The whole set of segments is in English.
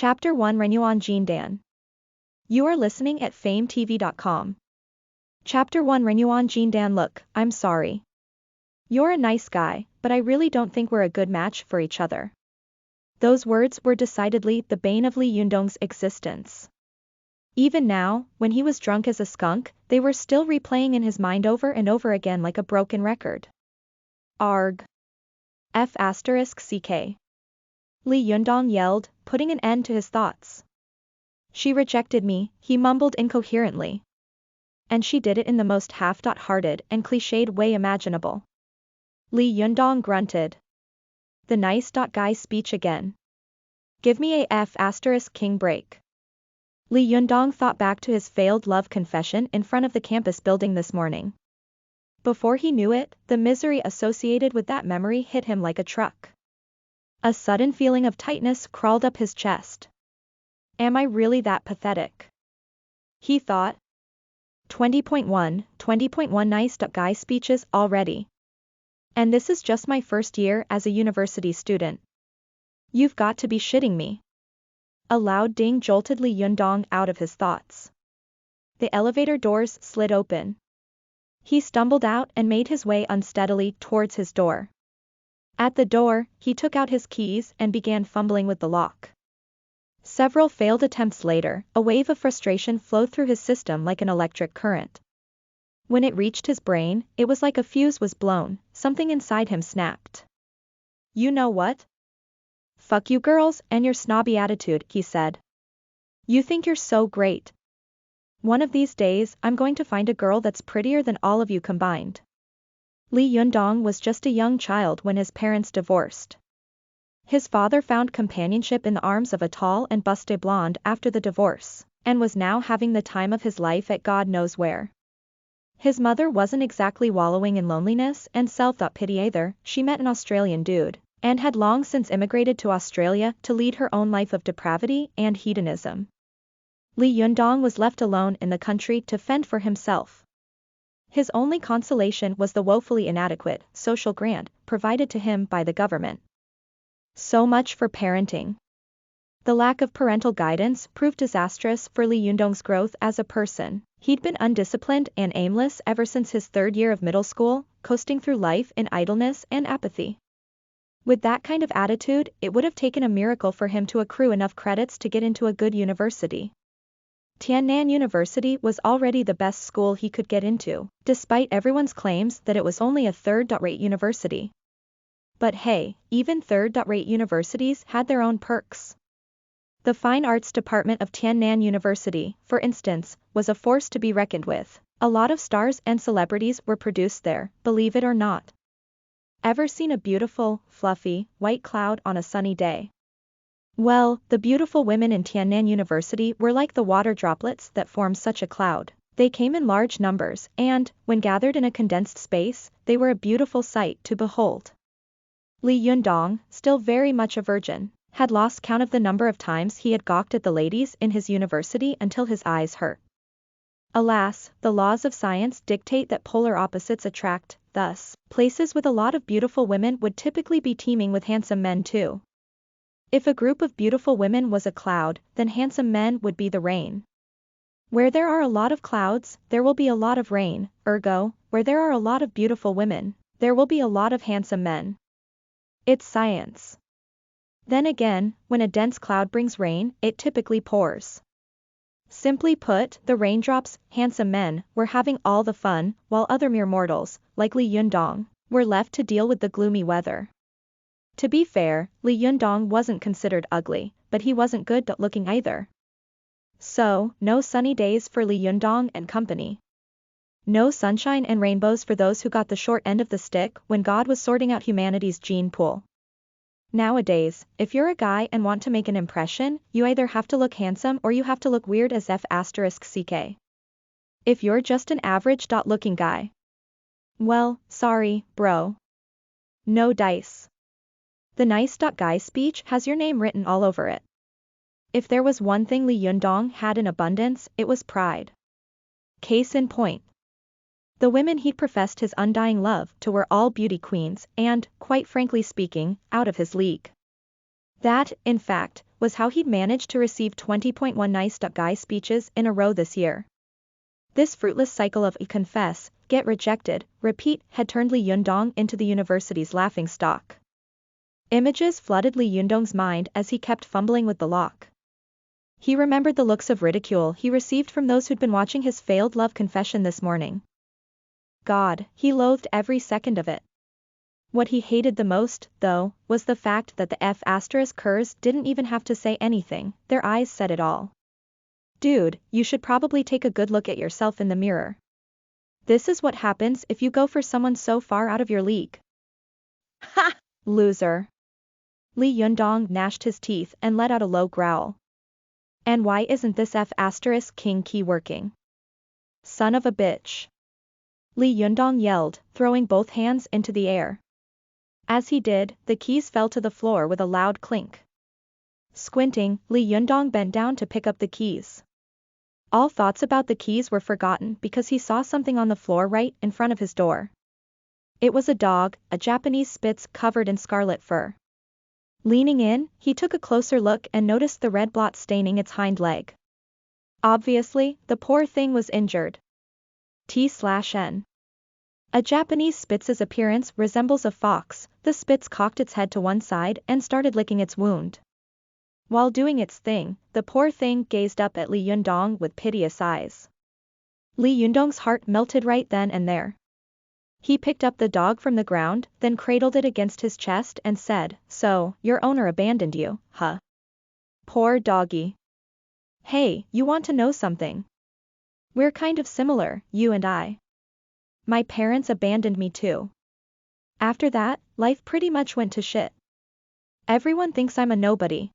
Chapter 1 Renyuan Jindan. You are listening at FameTV.com. Chapter 1 Renyuan Jindan. Look, I'm sorry. You're a nice guy, but I really don't think we're a good match for each other. Those words were decidedly the bane of Li Yundong's existence. Even now, when he was drunk as a skunk, they were still replaying in his mind over and over again like a broken record. Arg. F***ck. Li Yundong yelled, putting an end to his thoughts. She rejected me, he mumbled incoherently. And she did it in the most half-hearted and cliched way imaginable. Li Yundong grunted. The nice guy speech again. Give me a F***king break. Li Yundong thought back to his failed love confession in front of the campus building this morning. Before he knew it, the misery associated with that memory hit him like a truck. A sudden feeling of tightness crawled up his chest. Am I really that pathetic? He thought. 20.1 nice guy speeches already. And this is just my first year as a university student. You've got to be shitting me. A loud ding jolted Li Yundong out of his thoughts. The elevator doors slid open. He stumbled out and made his way unsteadily towards his door. At the door, he took out his keys and began fumbling with the lock. Several failed attempts later, a wave of frustration flowed through his system like an electric current. When it reached his brain, it was like a fuse was blown, something inside him snapped. You know what? Fuck you girls and your snobby attitude, he said. You think you're so great. One of these days, I'm going to find a girl that's prettier than all of you combined. Li Yundong was just a young child when his parents divorced. His father found companionship in the arms of a tall and busty blonde after the divorce, and was now having the time of his life at God knows where. His mother wasn't exactly wallowing in loneliness and self-pity either. She met an Australian dude, and had long since immigrated to Australia to lead her own life of depravity and hedonism. Li Yundong was left alone in the country to fend for himself. His only consolation was the woefully inadequate social grant provided to him by the government. So much for parenting. The lack of parental guidance proved disastrous for Li Yundong's growth as a person. He'd been undisciplined and aimless ever since his third year of middle school, coasting through life in idleness and apathy. With that kind of attitude, it would have taken a miracle for him to accrue enough credits to get into a good university. Tiannan University was already the best school he could get into, despite everyone's claims that it was only a third-rate university. But hey, even third-rate universities had their own perks. The Fine Arts Department of Tiannan University, for instance, was a force to be reckoned with. A lot of stars and celebrities were produced there, believe it or not. Ever seen a beautiful, fluffy, white cloud on a sunny day? Well, the beautiful women in Tiannan University were like the water droplets that form such a cloud. They came in large numbers, and, when gathered in a condensed space, they were a beautiful sight to behold. Li Yundong, still very much a virgin, had lost count of the number of times he had gawked at the ladies in his university until his eyes hurt. Alas, the laws of science dictate that polar opposites attract, thus, places with a lot of beautiful women would typically be teeming with handsome men too. If a group of beautiful women was a cloud, then handsome men would be the rain. Where there are a lot of clouds, there will be a lot of rain, ergo, where there are a lot of beautiful women, there will be a lot of handsome men. It's science. Then again, when a dense cloud brings rain, it typically pours. Simply put, the raindrops, handsome men, were having all the fun, while other mere mortals, like Li Yundong, were left to deal with the gloomy weather. To be fair, Li Yundong wasn't considered ugly, but he wasn't good looking either. So, no sunny days for Li Yundong and company. No sunshine and rainbows for those who got the short end of the stick when God was sorting out humanity's gene pool. Nowadays, if you're a guy and want to make an impression, you either have to look handsome or you have to look weird as F***ck. If you're just an average-looking guy, well, sorry, bro. No dice. The nice guy speech has your name written all over it. If there was one thing Li Yundong had in abundance, it was pride. Case in point. The women he'd professed his undying love to were all beauty queens and, quite frankly speaking, out of his league. That, in fact, was how he'd managed to receive 20.1 nice guy speeches in a row this year. This fruitless cycle of confess, get rejected, repeat had turned Li Yundong into the university's laughingstock. Images flooded Li Yundong's mind as he kept fumbling with the lock. He remembered the looks of ridicule he received from those who'd been watching his failed love confession this morning. God, he loathed every second of it. What he hated the most, though, was the fact that the F***ers didn't even have to say anything, their eyes said it all. Dude, you should probably take a good look at yourself in the mirror. This is what happens if you go for someone so far out of your league. Ha! Loser. Li Yundong gnashed his teeth and let out a low growl. And why isn't this F***king key working? Son of a bitch. Li Yundong yelled, throwing both hands into the air. As he did, the keys fell to the floor with a loud clink. Squinting, Li Yundong bent down to pick up the keys. All thoughts about the keys were forgotten because he saw something on the floor right in front of his door. It was a dog, a Japanese Spitz covered in scarlet fur. Leaning in, he took a closer look and noticed the red blot staining its hind leg. Obviously, the poor thing was injured. T/N. A Japanese Spitz's appearance resembles a fox. The Spitz cocked its head to one side and started licking its wound. While doing its thing, the poor thing gazed up at Li Yundong with piteous eyes. Li Yundong's heart melted right then and there. He picked up the dog from the ground, then cradled it against his chest and said, "So, your owner abandoned you, huh? Poor doggy. Hey, you want to know something? We're kind of similar, you and I. My parents abandoned me too. After that, life pretty much went to shit. Everyone thinks I'm a nobody.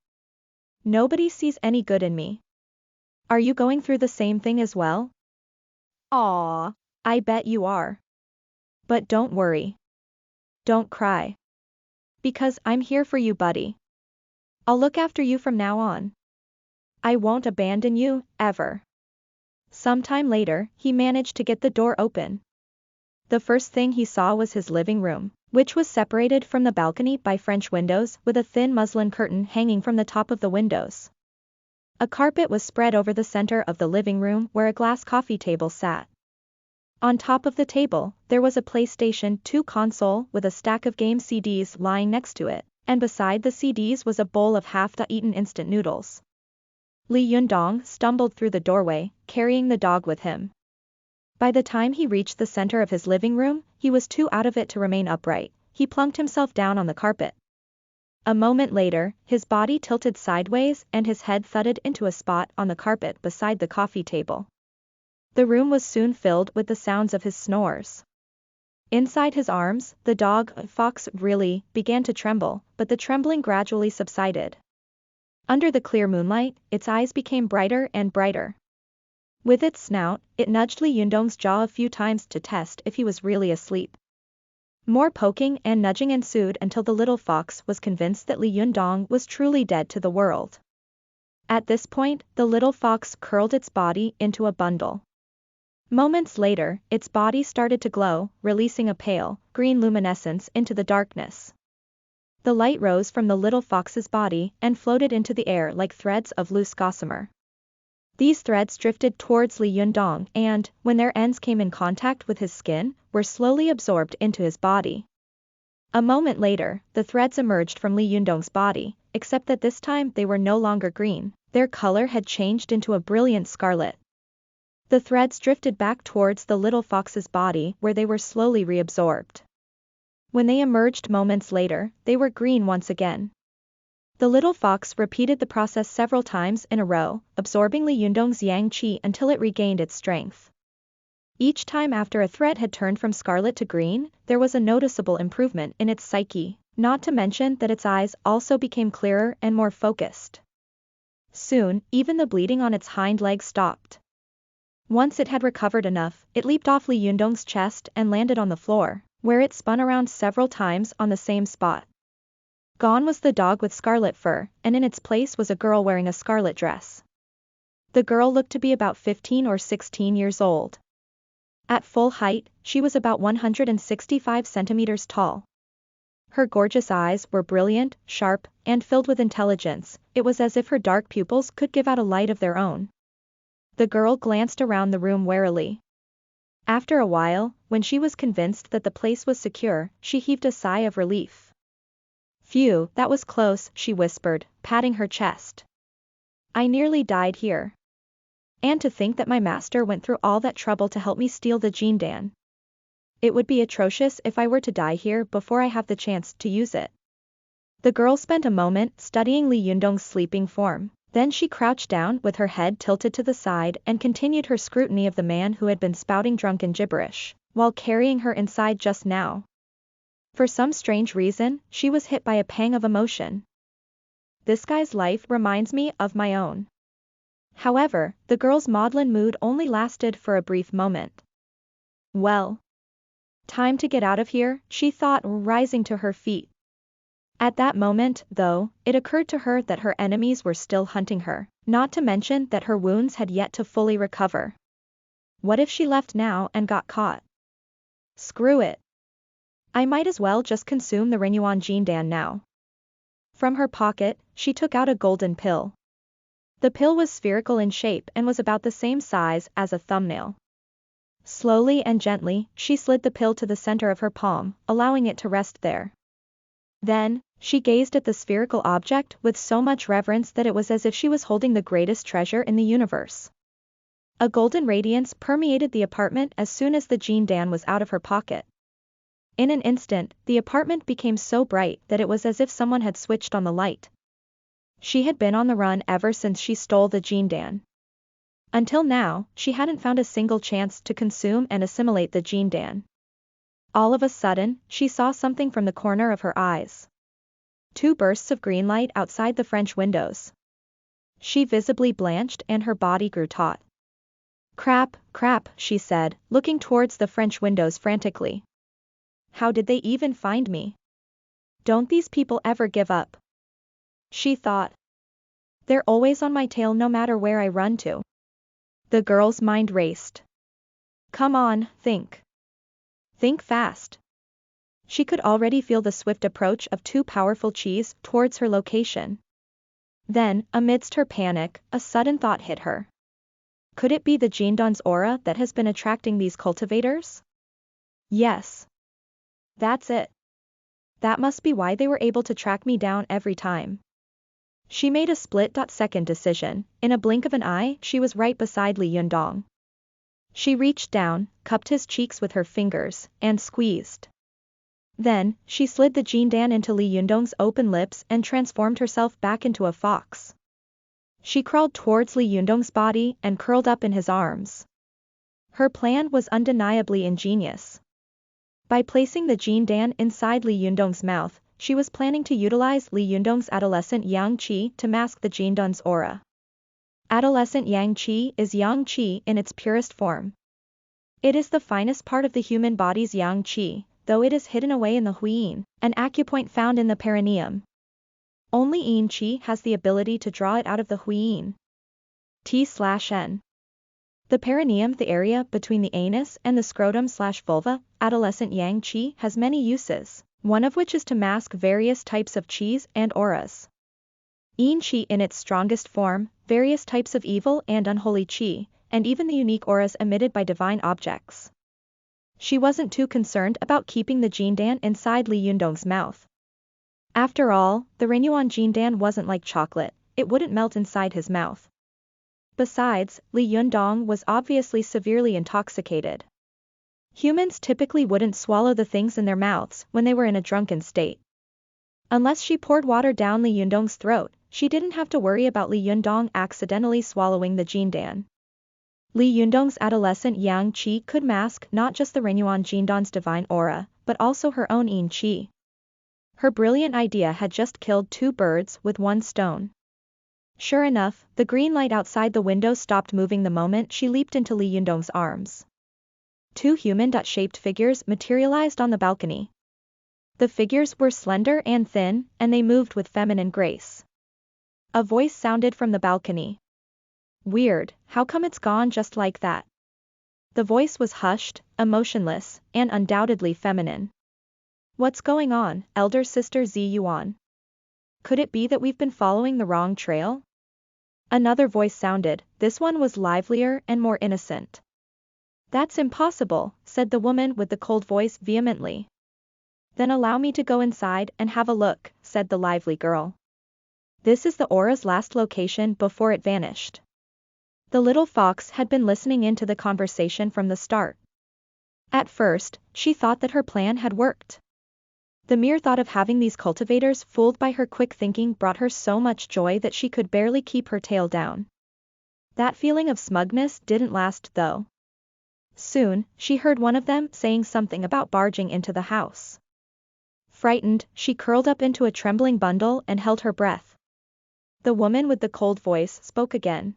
Nobody sees any good in me. Are you going through the same thing as well?" "Aw, I bet you are. But don't worry. Don't cry. Because I'm here for you, buddy. I'll look after you from now on. I won't abandon you, ever." Sometime later, he managed to get the door open. The first thing he saw was his living room, which was separated from the balcony by French windows with a thin muslin curtain hanging from the top of the windows. A carpet was spread over the center of the living room where a glass coffee table sat. On top of the table, there was a PlayStation 2 console with a stack of game CDs lying next to it, and beside the CDs was a bowl of half-eaten instant noodles. Li Yundong stumbled through the doorway, carrying the dog with him. By the time he reached the center of his living room, he was too out of it to remain upright. He plunked himself down on the carpet. A moment later, his body tilted sideways and his head thudded into a spot on the carpet beside the coffee table. The room was soon filled with the sounds of his snores. Inside his arms, the dog, Fox, really began to tremble, but the trembling gradually subsided. Under the clear moonlight, its eyes became brighter and brighter. With its snout, it nudged Li Yundong's jaw a few times to test if he was really asleep. More poking and nudging ensued until the little fox was convinced that Li Yundong was truly dead to the world. At this point, the little fox curled its body into a bundle. Moments later, its body started to glow, releasing a pale, green luminescence into the darkness. The light rose from the little fox's body and floated into the air like threads of loose gossamer. These threads drifted towards Li Yundong and, when their ends came in contact with his skin, were slowly absorbed into his body. A moment later, the threads emerged from Li Yundong's body, except that this time they were no longer green, their color had changed into a brilliant scarlet. The threads drifted back towards the little fox's body where they were slowly reabsorbed. When they emerged moments later, they were green once again. The little fox repeated the process several times in a row, absorbing Li Yundong's yang qi until it regained its strength. Each time after a thread had turned from scarlet to green, there was a noticeable improvement in its psyche, not to mention that its eyes also became clearer and more focused. Soon, even the bleeding on its hind legs stopped. Once it had recovered enough, it leaped off Li Yundong's chest and landed on the floor, where it spun around several times on the same spot. Gone was the dog with scarlet fur, and in its place was a girl wearing a scarlet dress. The girl looked to be about 15 or 16 years old. At full height, she was about 165 centimeters tall. Her gorgeous eyes were brilliant, sharp, and filled with intelligence. It was as if her dark pupils could give out a light of their own. The girl glanced around the room warily. After a while, when she was convinced that the place was secure, she heaved a sigh of relief. "Phew, that was close," she whispered, patting her chest. "I nearly died here. And to think that my master went through all that trouble to help me steal the Jindan. It would be atrocious if I were to die here before I have the chance to use it." The girl spent a moment studying Li Yundong's sleeping form. Then she crouched down with her head tilted to the side and continued her scrutiny of the man who had been spouting drunken gibberish while carrying her inside just now. For some strange reason, she was hit by a pang of emotion. This guy's life reminds me of my own. However, the girl's maudlin mood only lasted for a brief moment. Well, time to get out of here, she thought, rising to her feet. At that moment, though, it occurred to her that her enemies were still hunting her, not to mention that her wounds had yet to fully recover. What if she left now and got caught? Screw it. I might as well just consume the Renyuan Jindan now. From her pocket, she took out a golden pill. The pill was spherical in shape and was about the same size as a thumbnail. Slowly and gently, she slid the pill to the center of her palm, allowing it to rest there. Then, she gazed at the spherical object with so much reverence that it was as if she was holding the greatest treasure in the universe. A golden radiance permeated the apartment as soon as the Jindan was out of her pocket. In an instant, the apartment became so bright that it was as if someone had switched on the light. She had been on the run ever since she stole the Jindan. Until now, she hadn't found a single chance to consume and assimilate the Jindan. All of a sudden, she saw something from the corner of her eyes. 2 bursts of green light outside the French windows. She visibly blanched and her body grew taut. "Crap, crap," she said, looking towards the French windows frantically. "How did they even find me? Don't these people ever give up?" she thought. "They're always on my tail no matter where I run to." The girl's mind raced. "Come on, think. Think fast." She could already feel the swift approach of 2 powerful chis towards her location. Then, amidst her panic, a sudden thought hit her. Could it be the Jindan's aura that has been attracting these cultivators? Yes. That's it. That must be why they were able to track me down every time. She made a split-second decision. In a blink of an eye, she was right beside Li Yundong. She reached down, cupped his cheeks with her fingers, and squeezed. Then, she slid the Jindan into Li Yundong's open lips and transformed herself back into a fox. She crawled towards Li Yundong's body and curled up in his arms. Her plan was undeniably ingenious. By placing the Jindan inside Li Yundong's mouth, she was planning to utilize Li Yundong's adolescent yang qi to mask the Jindan's aura. Adolescent yang qi is yang qi in its purest form. It is the finest part of the human body's yang qi, though it is hidden away in the huyin, an acupoint found in the perineum. Only yin qi has the ability to draw it out of the huyin. T/N. The perineum, the area between the anus and the scrotum/vulva, adolescent yang qi has many uses, one of which is to mask various types of qis and auras. Yin qi in its strongest form, various types of evil and unholy qi, and even the unique auras emitted by divine objects. She wasn't too concerned about keeping the Jindan inside Li Yundong's mouth. After all, the Renyuan Jindan wasn't like chocolate, it wouldn't melt inside his mouth. Besides, Li Yundong was obviously severely intoxicated. Humans typically wouldn't swallow the things in their mouths when they were in a drunken state. Unless she poured water down Li Yundong's throat, she didn't have to worry about Li Yundong accidentally swallowing the Jindan. Li Yundong's adolescent yang qi could mask not just the Renyuan Jindan's divine aura, but also her own yin qi. Her brilliant idea had just killed 2 birds with 1 stone. Sure enough, the green light outside the window stopped moving the moment she leaped into Li Yundong's arms. 2 human-shaped figures materialized on the balcony. The figures were slender and thin, and they moved with feminine grace. A voice sounded from the balcony. "Weird, how come it's gone just like that?" The voice was hushed, emotionless, and undoubtedly feminine. What's going on, elder sister Zi Yuan? Could it be that we've been following the wrong trail? Another voice sounded, this one was livelier and more innocent. That's impossible, said the woman with the cold voice vehemently. Then allow me to go inside and have a look, said the lively girl. This is the aura's last location before it vanished. The little fox had been listening in to the conversation from the start. At first, she thought that her plan had worked. The mere thought of having these cultivators fooled by her quick thinking brought her so much joy that she could barely keep her tail down. That feeling of smugness didn't last though. Soon, she heard one of them saying something about barging into the house. Frightened, she curled up into a trembling bundle and held her breath. The woman with the cold voice spoke again.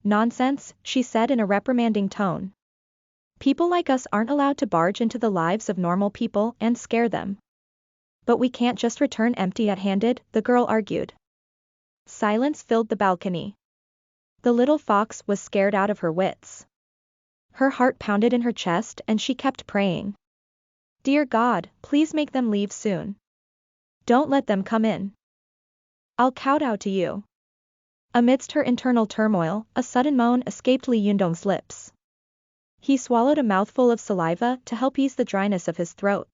Nonsense, she said in a reprimanding tone. People like us aren't allowed to barge into the lives of normal people and scare them. But we can't just return empty-handed, the girl argued. Silence filled the balcony. The little fox was scared out of her wits. Her heart pounded in her chest and she kept praying. Dear God, please make them leave soon. Don't let them come in. I'll kowtow to you. Amidst her internal turmoil, a sudden moan escaped Li Yundong's lips. He swallowed a mouthful of saliva to help ease the dryness of his throat.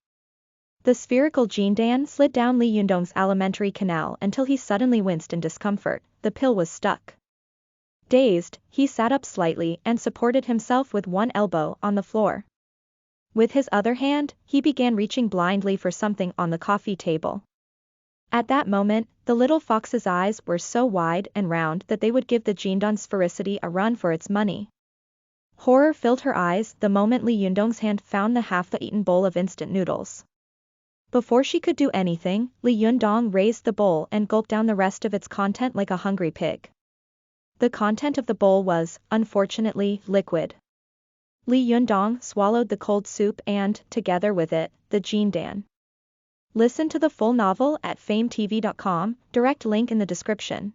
The spherical Jindan slid down Li Yundong's alimentary canal until he suddenly winced in discomfort. The pill was stuck. Dazed, he sat up slightly and supported himself with one elbow on the floor. With his other hand, he began reaching blindly for something on the coffee table. At that moment, the little fox's eyes were so wide and round that they would give the Jindan sphericity a run for its money. Horror filled her eyes the moment Li Yundong's hand found the half-eaten bowl of instant noodles. Before she could do anything, Li Yundong raised the bowl and gulped down the rest of its content like a hungry pig. The content of the bowl was, unfortunately, liquid. Li Yundong swallowed the cold soup and, together with it, the Jindan. Listen to the full novel at FameTV.com, direct link in the description.